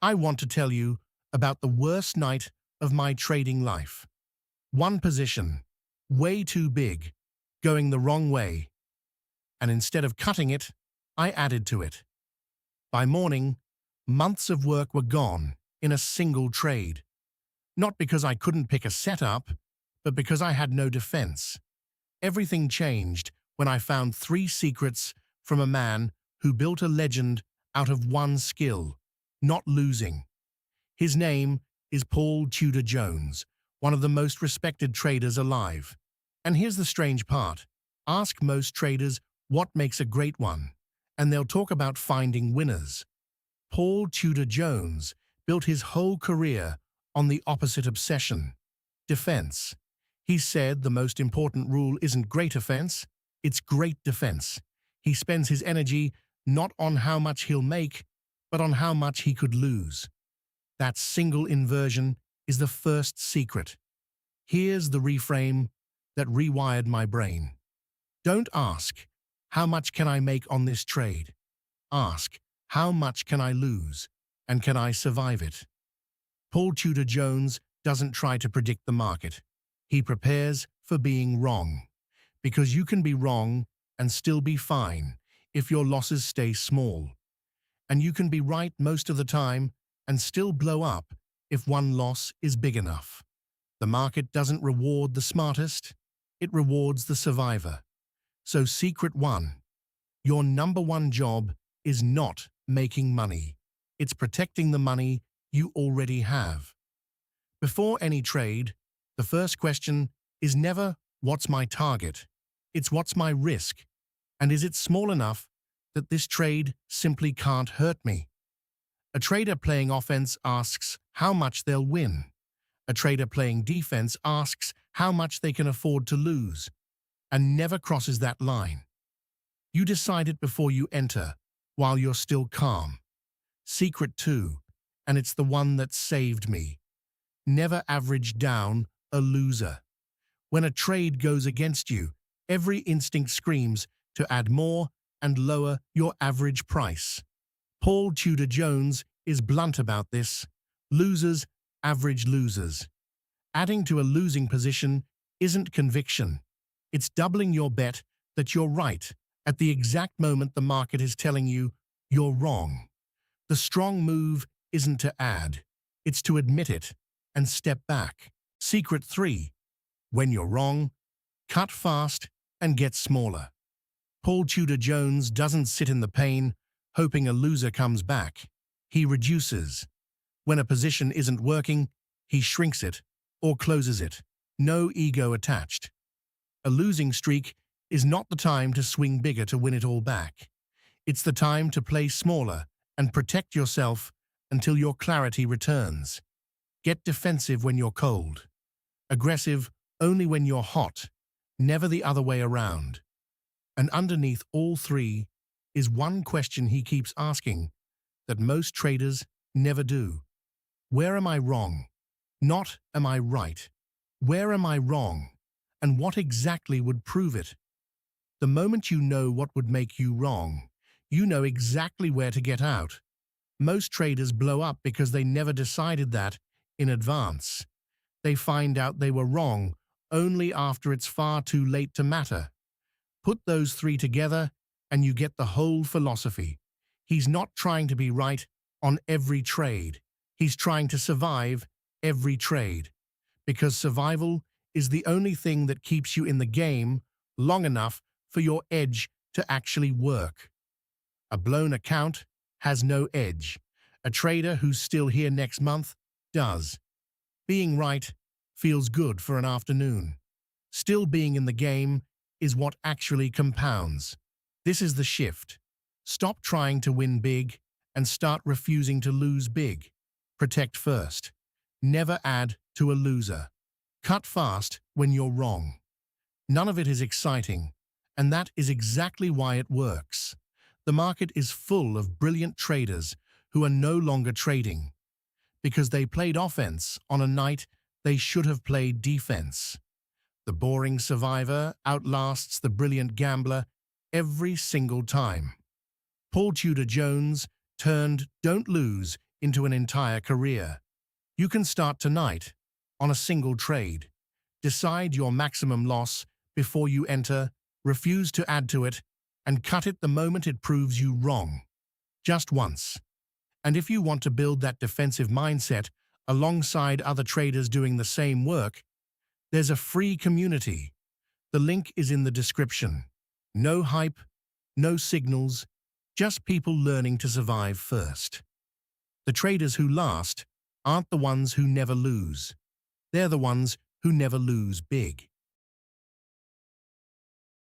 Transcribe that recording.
I want to tell you about the worst night of my trading life. One position, way too big, going the wrong way, and instead of cutting it, I added to it. By morning, months of work were gone in a single trade. Not because I couldn't pick a setup, but because I had no defense. Everything changed when I found 3 secrets from a man who built a legend out of one skill, not losing. His name is Paul Tudor Jones, one of the most respected traders alive. And here's the strange part. Ask most traders what makes a great one, and they'll talk about finding winners. Paul Tudor Jones built his whole career on the opposite obsession, defense. He said the most important rule isn't great offense, it's great defense. He spends his energy not on how much he'll make, but on how much he could lose. That single inversion is the first secret. Here's the reframe that rewired my brain. Don't ask, how much can I make on this trade? Ask, how much can I lose, and can I survive it? Paul Tudor Jones doesn't try to predict the market. He prepares for being wrong. Because you can be wrong and still be fine if your losses stay small. And you can be right most of the time and still blow up if one loss is big enough. The market doesn't reward the smartest, it rewards the survivor. So secret 1, your number 1 job is not making money. It's protecting the money you already have. Before any trade, the first question is never, what's my target? It's what's my risk? And is it small enough that this trade simply can't hurt me? A trader playing offense asks how much they'll win. A trader playing defense asks how much they can afford to lose, and never crosses that line. You decide it before you enter, while you're still calm. Secret 2, and it's the one that saved me. Never average down a loser. When a trade goes against you, every instinct screams to add more and lower your average price. Paul Tudor Jones is blunt about this. Losers average losers. Adding to a losing position isn't conviction. It's doubling your bet that you're right at the exact moment the market is telling you you're wrong. The strong move isn't to add, it's to admit it and step back. Secret 3, when you're wrong, cut fast and get smaller. Paul Tudor Jones doesn't sit in the pain, hoping a loser comes back. He reduces. When a position isn't working, he shrinks it or closes it. No ego attached. A losing streak is not the time to swing bigger to win it all back. It's the time to play smaller and protect yourself until your clarity returns. Get defensive when you're cold. Aggressive only when you're hot, never the other way around. And underneath all 3 is one question he keeps asking that most traders never do. Where am I wrong? Not am I right. Where am I wrong? And what exactly would prove it? The moment you know what would make you wrong, you know exactly where to get out. Most traders blow up because they never decided that in advance. They find out they were wrong only after it's far too late to matter. Put those 3 together and you get the whole philosophy. He's not trying to be right on every trade. He's trying to survive every trade. Because survival is the only thing that keeps you in the game long enough for your edge to actually work. A blown account has no edge. A trader who's still here next month does. Being right feels good for an afternoon. Still being in the game is what actually compounds. This is the shift. Stop trying to win big and start refusing to lose big. Protect first. Never add to a loser. Cut fast when you're wrong. None of it is exciting, and that is exactly why it works. The market is full of brilliant traders who are no longer trading because they played offense on a night they should have played defense. The boring survivor outlasts the brilliant gambler every single time. Paul Tudor Jones turned "don't lose" into an entire career. You can start tonight on a single trade. Decide your maximum loss before you enter, refuse to add to it, and cut it the moment it proves you wrong. Just once. And if you want to build that defensive mindset alongside other traders doing the same work, there's a free community. The link is in the description. No hype, no signals, just people learning to survive first. The traders who last aren't the ones who never lose. They're the ones who never lose big.